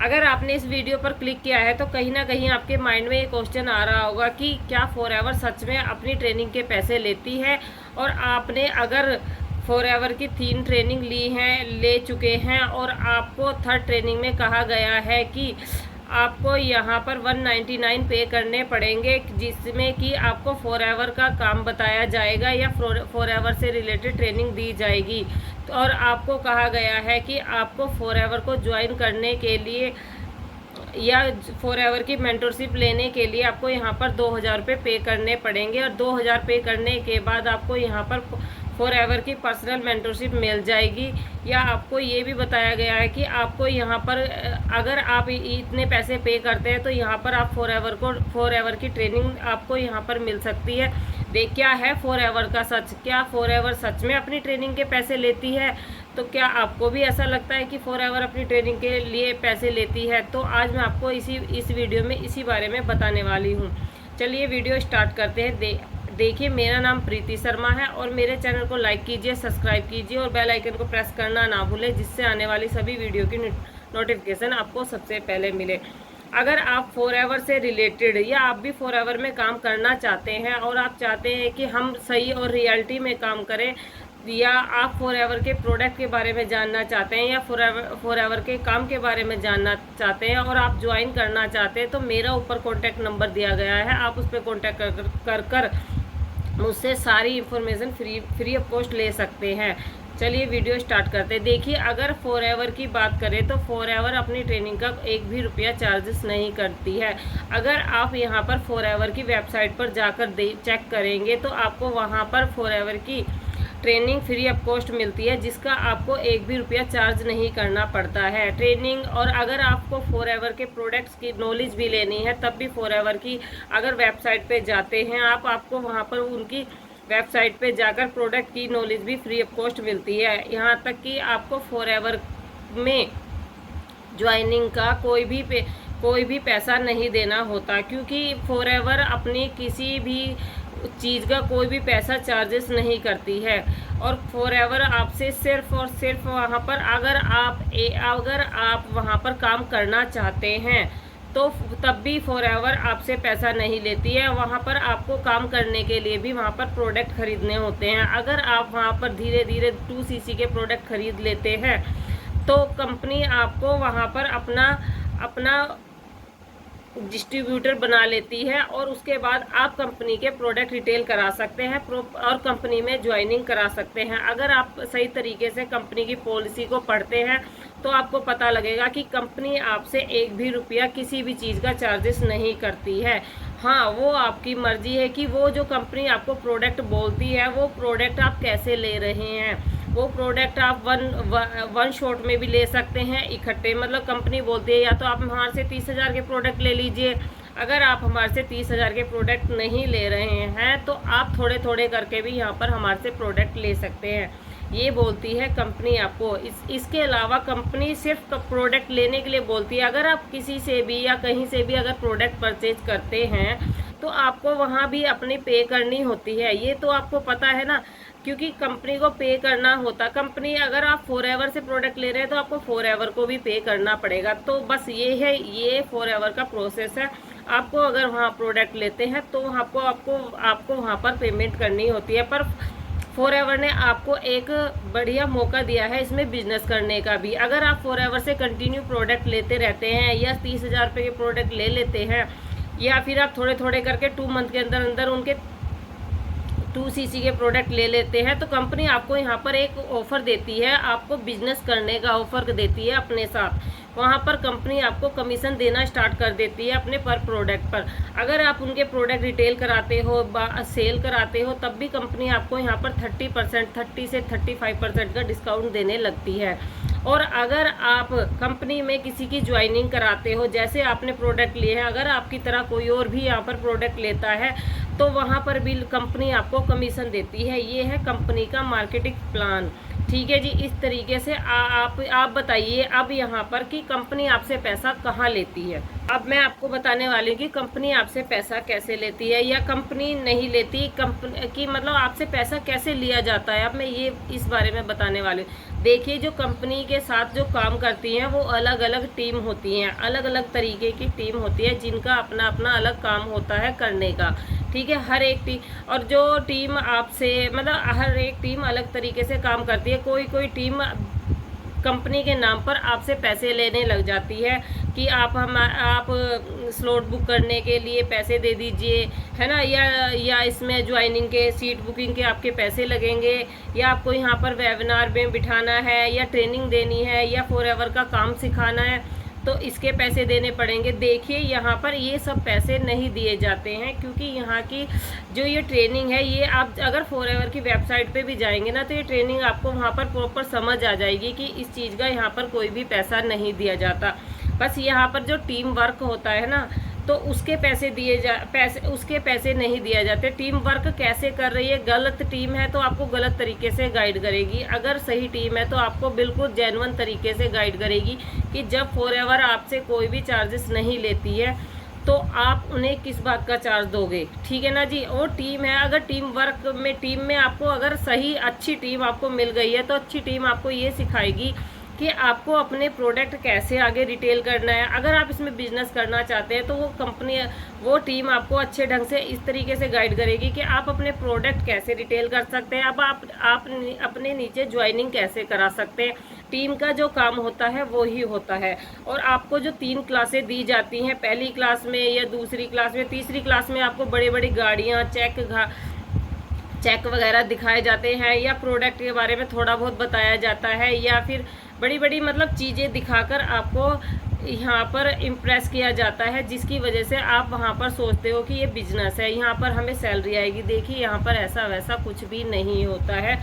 अगर आपने इस वीडियो पर क्लिक किया है तो कहीं ना कहीं आपके माइंड में ये क्वेश्चन आ रहा होगा कि क्या फॉरएवर सच में अपनी ट्रेनिंग के पैसे लेती है। और आपने अगर फॉरएवर की 3 ट्रेनिंग ली हैं, ले चुके हैं, और आपको थर्ड ट्रेनिंग में कहा गया है कि आपको यहाँ पर 199 पे करने पड़ेंगे, जिसमें कि आपको फॉरएवर का काम बताया जाएगा या फॉरएवर से रिलेटेड ट्रेनिंग दी जाएगी। और आपको कहा गया है कि आपको फॉरएवर को ज्वाइन करने के लिए या फॉरएवर की मेंटरशिप लेने के लिए आपको यहाँ पर 2000 रुपये पे करने पड़ेंगे। और 2000 पे करने के बाद आपको यहाँ पर फॉरएवर की पर्सनल मेंटरशिप मिल जाएगी। या आपको ये भी बताया गया है कि आपको यहाँ पर अगर आप इतने पैसे पे करते हैं तो यहाँ पर आप फॉरएवर की ट्रेनिंग आपको यहाँ पर मिल सकती है। क्या है फॉरएवर का सच, क्या फॉरएवर सच में अपनी ट्रेनिंग के पैसे लेती है? तो क्या आपको भी ऐसा लगता है कि फॉरएवर अपनी ट्रेनिंग के लिए पैसे लेती है? तो आज मैं आपको इस वीडियो में इसी बारे में बताने वाली हूँ। चलिए वीडियो स्टार्ट करते हैं। देखिए, मेरा नाम प्रीति शर्मा है और मेरे चैनल को लाइक कीजिए, सब्सक्राइब कीजिए और बेल आइकन को प्रेस करना ना भूलें, जिससे आने वाली सभी वीडियो की नोटिफिकेशन आपको सबसे पहले मिले। अगर आप फॉरएवर से रिलेटेड या आप भी फॉरएवर में काम करना चाहते हैं और आप चाहते हैं कि हम सही और रियलिटी में काम करें, या आप फॉरएवर के प्रोडक्ट के बारे में जानना चाहते हैं या फॉरएवर के काम के बारे में जानना चाहते हैं और आप ज्वाइन करना चाहते हैं, तो मेरा ऊपर कॉन्टैक्ट नंबर दिया गया है, आप उस पर कॉन्टैक्ट कर मुझसे सारी इन्फॉर्मेशन फ्री ऑफ कॉस्ट ले सकते हैं। चलिए वीडियो स्टार्ट करते हैं। देखिए, अगर फॉरएवर की बात करें तो फॉरएवर अपनी ट्रेनिंग का 1 भी रुपया चार्जेस नहीं करती है। अगर आप यहां पर फॉरएवर की वेबसाइट पर जाकर चेक करेंगे तो आपको वहां पर फॉरएवर की ट्रेनिंग फ्री ऑफ कॉस्ट मिलती है, जिसका आपको 1 भी रुपया चार्ज नहीं करना पड़ता है ट्रेनिंग। और अगर आपको फॉरएवर के प्रोडक्ट्स की नॉलेज भी लेनी है तब भी फॉरएवर की अगर वेबसाइट पे जाते हैं आपको वहां पर उनकी वेबसाइट पे जाकर प्रोडक्ट की नॉलेज भी फ्री ऑफ कॉस्ट मिलती है। यहाँ तक कि आपको फॉरएवर में ज्वाइनिंग का कोई भी पैसा नहीं देना होता, क्योंकि फॉरएवर अपनी किसी भी चीज़ का कोई भी पैसा चार्जेस नहीं करती है। और फॉरएवर आपसे सिर्फ और सिर्फ वहाँ पर अगर आप वहाँ पर काम करना चाहते हैं तो तब भी फॉरएवर आपसे पैसा नहीं लेती है। वहाँ पर आपको काम करने के लिए भी वहाँ पर प्रोडक्ट खरीदने होते हैं। अगर आप वहाँ पर धीरे धीरे 2cc के प्रोडक्ट खरीद लेते हैं तो कंपनी आपको वहाँ पर अपना डिस्ट्रीब्यूटर बना लेती है और उसके बाद आप कंपनी के प्रोडक्ट रिटेल करा सकते हैं और कंपनी में ज्वाइनिंग करा सकते हैं। अगर आप सही तरीके से कंपनी की पॉलिसी को पढ़ते हैं तो आपको पता लगेगा कि कंपनी आपसे 1 भी रुपया किसी भी चीज़ का चार्जेस नहीं करती है। हाँ, वो आपकी मर्जी है कि वो जो कंपनी आपको प्रोडक्ट बोलती है वो प्रोडक्ट आप कैसे ले रहे हैं। वो प्रोडक्ट आप वन शॉट में भी ले सकते हैं इकट्ठे, मतलब कंपनी बोलती है या तो आप हमारे से 30,000 के प्रोडक्ट ले लीजिए। अगर आप हमारे से 30,000 के प्रोडक्ट नहीं ले रहे हैं तो आप थोड़े थोड़े करके भी यहाँ पर हमारे से प्रोडक्ट ले सकते हैं, ये बोलती है कंपनी आपको। इसके अलावा कंपनी सिर्फ प्रोडक्ट लेने के लिए बोलती है। अगर आप किसी से भी या कहीं से भी अगर प्रोडक्ट परचेज करते हैं तो आपको वहाँ भी अपनी पे करनी होती है, ये तो आपको पता है ना, क्योंकि कंपनी को पे करना होता। कंपनी अगर आप फॉरएवर से प्रोडक्ट ले रहे हैं तो आपको फॉरएवर को भी पे करना पड़ेगा। तो बस ये फॉरएवर का प्रोसेस है। आपको अगर वहाँ प्रोडक्ट लेते हैं तो आपको वहाँ पर पेमेंट करनी होती है। पर फॉरएवर ने आपको एक बढ़िया मौका दिया है इसमें बिजनेस करने का भी। अगर आप फॉरएवर से कंटिन्यू प्रोडक्ट लेते रहते हैं या 30,000 रुपये के प्रोडक्ट ले लेते हैं, या फिर आप थोड़े थोड़े करके 2 मंथ के अंदर अंदर उनके 2cc के प्रोडक्ट ले लेते हैं, तो कंपनी आपको यहाँ पर एक ऑफ़र देती है, आपको बिजनेस करने का ऑफ़र देती है अपने साथ। वहाँ पर कंपनी आपको कमीशन देना स्टार्ट कर देती है अपने पर प्रोडक्ट पर। अगर आप उनके प्रोडक्ट रिटेल कराते हो, सेल कराते हो, तब भी कंपनी आपको यहाँ पर 30 से 35% का डिस्काउंट देने लगती है। और अगर आप कंपनी में किसी की ज्वाइनिंग कराते हो, जैसे आपने प्रोडक्ट लिए हैं, अगर आपकी तरह कोई और भी यहाँ पर प्रोडक्ट लेता है तो वहाँ पर भी कंपनी आपको कमीशन देती है। ये है कंपनी का मार्केटिंग प्लान। ठीक है जी, इस तरीके से आप बताइए अब यहाँ पर कि कंपनी आपसे पैसा कहाँ लेती है। अब मैं आपको बताने वाली हूँ कि कंपनी आपसे पैसा कैसे लेती है या कंपनी नहीं लेती, कंपनी की मतलब आपसे पैसा कैसे लिया जाता है। अब मैं ये इस बारे में बताने वाली हूँ। देखिए जो कंपनी के साथ जो काम करती हैं वो अलग अलग टीम होती हैं, अलग अलग तरीके की टीम होती है जिनका अपना अपना अलग काम होता है करने का। ठीक है, हर एक टीम, और जो टीम आपसे मतलब हर एक टीम अलग तरीके से काम करती है। कोई टीम कंपनी के नाम पर आपसे पैसे लेने लग जाती है कि आप स्लॉट बुक करने के लिए पैसे दे दीजिए, है ना, या इसमें ज्वाइनिंग के सीट बुकिंग के आपके पैसे लगेंगे, या आपको यहाँ पर वेबिनार में बिठाना है, या ट्रेनिंग देनी है, या फॉरएवर का काम सिखाना है तो इसके पैसे देने पड़ेंगे। देखिए यहाँ पर ये सब पैसे नहीं दिए जाते हैं, क्योंकि यहाँ की जो ये ट्रेनिंग है, ये आप अगर फॉरएवर की वेबसाइट पे भी जाएंगे ना तो ये ट्रेनिंग आपको वहाँ पर प्रॉपर समझ आ जाएगी कि इस चीज़ का यहाँ पर कोई भी पैसा नहीं दिया जाता। बस यहाँ पर जो टीम वर्क होता है ना तो उसके पैसे नहीं दिया जाते। टीम वर्क कैसे कर रही है, गलत टीम है तो आपको गलत तरीके से गाइड करेगी, अगर सही टीम है तो आपको बिल्कुल जेन्युइन तरीके से गाइड करेगी कि जब फॉरएवर आपसे कोई भी चार्जेस नहीं लेती है तो आप उन्हें किस बात का चार्ज दोगे। ठीक है ना जी। और टीम है, अगर टीम में आपको अगर सही अच्छी टीम आपको मिल गई है तो अच्छी टीम आपको ये सिखाएगी कि आपको अपने प्रोडक्ट कैसे आगे रिटेल करना है। अगर आप इसमें बिजनेस करना चाहते हैं तो वो टीम आपको अच्छे ढंग से इस तरीके से गाइड करेगी कि आप अपने प्रोडक्ट कैसे रिटेल कर सकते हैं, अब आप अपने नीचे ज्वाइनिंग कैसे करा सकते हैं। टीम का जो काम होता है वो ही होता है। और आपको जो 3 क्लासें दी जाती हैं, पहली क्लास में या दूसरी क्लास में, तीसरी क्लास में आपको बड़ी बड़ी गाड़ियाँ, चेक वगैरह दिखाए जाते हैं, या प्रोडक्ट के बारे में थोड़ा बहुत बताया जाता है, या फिर बड़ी बड़ी मतलब चीज़ें दिखाकर आपको यहाँ पर इम्प्रेस किया जाता है, जिसकी वजह से आप वहाँ पर सोचते हो कि ये बिजनेस है, यहाँ पर हमें सैलरी आएगी। देखिए यहाँ पर ऐसा वैसा कुछ भी नहीं होता है।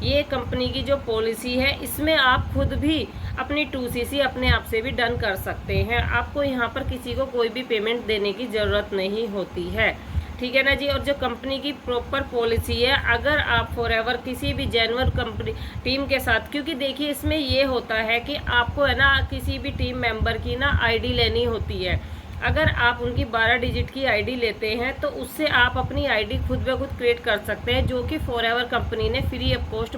ये कंपनी की जो पॉलिसी है इसमें आप खुद भी अपनी 2CC अपने आप से भी डन कर सकते हैं। आपको यहाँ पर किसी को कोई भी पेमेंट देने की ज़रूरत नहीं होती है। ठीक है ना जी। और जो कंपनी की प्रॉपर पॉलिसी है, अगर आप फॉरएवर किसी भी जेन्युइन कंपनी टीम के साथ, क्योंकि देखिए इसमें ये होता है कि आपको है ना किसी भी टीम मेंबर की ना आईडी लेनी होती है। अगर आप उनकी 12 डिजिट की आईडी लेते हैं तो उससे आप अपनी आईडी खुद ब खुद क्रिएट कर सकते हैं, जो कि फॉरएवर कंपनी ने फ्री ऑफ कॉस्ट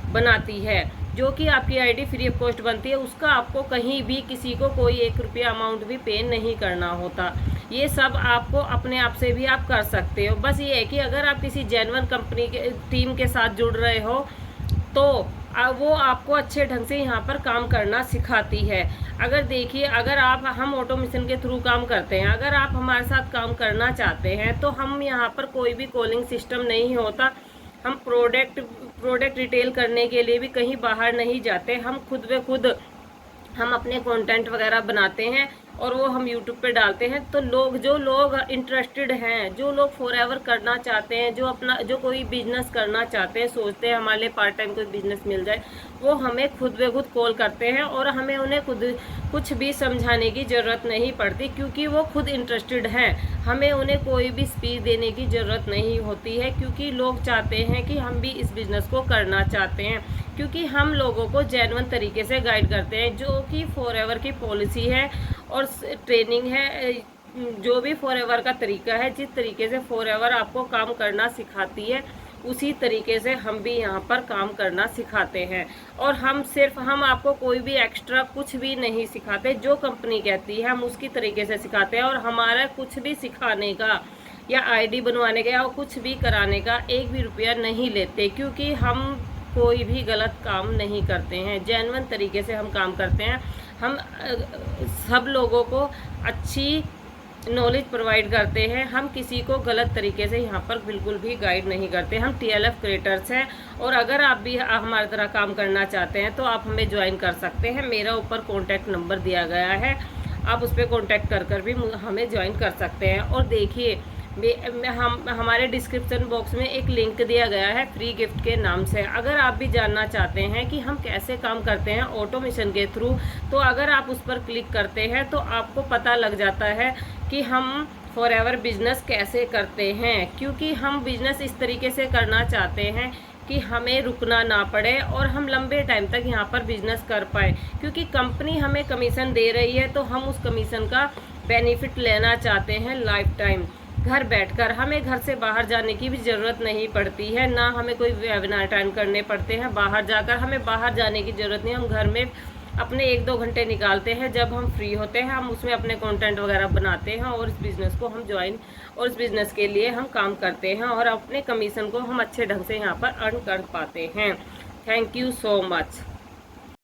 बनाती है, जो कि आपकी आईडी फ्री ऑफ कॉस्ट बनती है। उसका आपको कहीं भी किसी को कोई 1 रुपया अमाउंट भी पे नहीं करना होता। ये सब आपको अपने आप से भी आप कर सकते हो। बस ये है कि अगर आप किसी जेन्युइन कंपनी के टीम के साथ जुड़ रहे हो तो वो आपको अच्छे ढंग से यहाँ पर काम करना सिखाती है। अगर देखिए, अगर हम ऑटोमेशन के थ्रू काम करते हैं, अगर आप हमारे साथ काम करना चाहते हैं तो हम यहाँ पर कोई भी कॉलिंग सिस्टम नहीं होता। हम प्रोडक्ट रिटेल करने के लिए भी कहीं बाहर नहीं जाते। हम खुद ब खुद हम अपने कंटेंट वगैरह बनाते हैं और वो हम यूट्यूब पे डालते हैं। तो जो लोग इंटरेस्टेड हैं, जो लोग फॉरएवर करना चाहते हैं, जो कोई बिजनेस करना चाहते हैं, सोचते हैं हमारे लिए पार्ट टाइम कोई बिजनेस मिल जाए, वो हमें खुद ब खुद कॉल करते हैं और हमें उन्हें खुद कुछ भी समझाने की ज़रूरत नहीं पड़ती, क्योंकि वो खुद इंटरेस्टेड हैं। हमें उन्हें कोई भी स्पीच देने की ज़रूरत नहीं होती है, क्योंकि लोग चाहते हैं कि हम भी इस बिज़नेस को करना चाहते हैं, क्योंकि हम लोगों को जेन्युइन तरीके से गाइड करते हैं, जो कि फॉरएवर की पॉलिसी है और ट्रेनिंग है। जो भी फॉरएवर का तरीका है, जिस तरीके से फॉरएवर आपको काम करना सिखाती है, उसी तरीके से हम भी यहाँ पर काम करना सिखाते हैं। और हम आपको कोई भी एक्स्ट्रा कुछ भी नहीं सिखाते, जो कंपनी कहती है हम उसकी तरीके से सिखाते हैं। और हमारा कुछ भी सिखाने का या आईडी बनवाने का या कुछ भी कराने का 1 भी रुपया नहीं लेते, क्योंकि हम कोई भी गलत काम नहीं करते हैं, जेन्युइन तरीके से हम काम करते हैं। हम सब लोगों को अच्छी नॉलेज प्रोवाइड करते हैं। हम किसी को गलत तरीके से यहाँ पर बिल्कुल भी गाइड नहीं करते। हम TLF क्रिएटर्स हैं, और अगर आप भी हमारी तरह काम करना चाहते हैं तो आप हमें ज्वाइन कर सकते हैं। मेरा ऊपर कॉन्टैक्ट नंबर दिया गया है, आप उस पर कॉन्टैक्ट कर भी हमें ज्वाइन कर सकते हैं। और देखिए हमारे डिस्क्रिप्शन बॉक्स में एक लिंक दिया गया है फ्री गिफ्ट के नाम से। अगर आप भी जानना चाहते हैं कि हम कैसे काम करते हैं ऑटोमेशन के थ्रू, तो अगर आप उस पर क्लिक करते हैं तो आपको पता लग जाता है कि हम फॉरएवर बिजनेस कैसे करते हैं। क्योंकि हम बिजनेस इस तरीके से करना चाहते हैं कि हमें रुकना ना पड़े और हम लंबे टाइम तक यहाँ पर बिजनेस कर पाए, क्योंकि कंपनी हमें कमीशन दे रही है तो हम उस कमीशन का बेनिफिट लेना चाहते हैं लाइफ टाइम। घर बैठकर, हमें घर से बाहर जाने की भी ज़रूरत नहीं पड़ती है, ना हमें कोई वेबिनार अटेंड करने पड़ते हैं बाहर जाकर, हमें बाहर जाने की ज़रूरत नहीं। हम घर में अपने 1-2 घंटे निकालते हैं, जब हम फ्री होते हैं हम उसमें अपने कंटेंट वगैरह बनाते हैं और इस बिज़नेस को हम ज्वाइन और इस बिज़नेस के लिए हम काम करते हैं और अपने कमीशन को हम अच्छे ढंग से यहाँ पर अर्न कर पाते हैं। Thank you so much.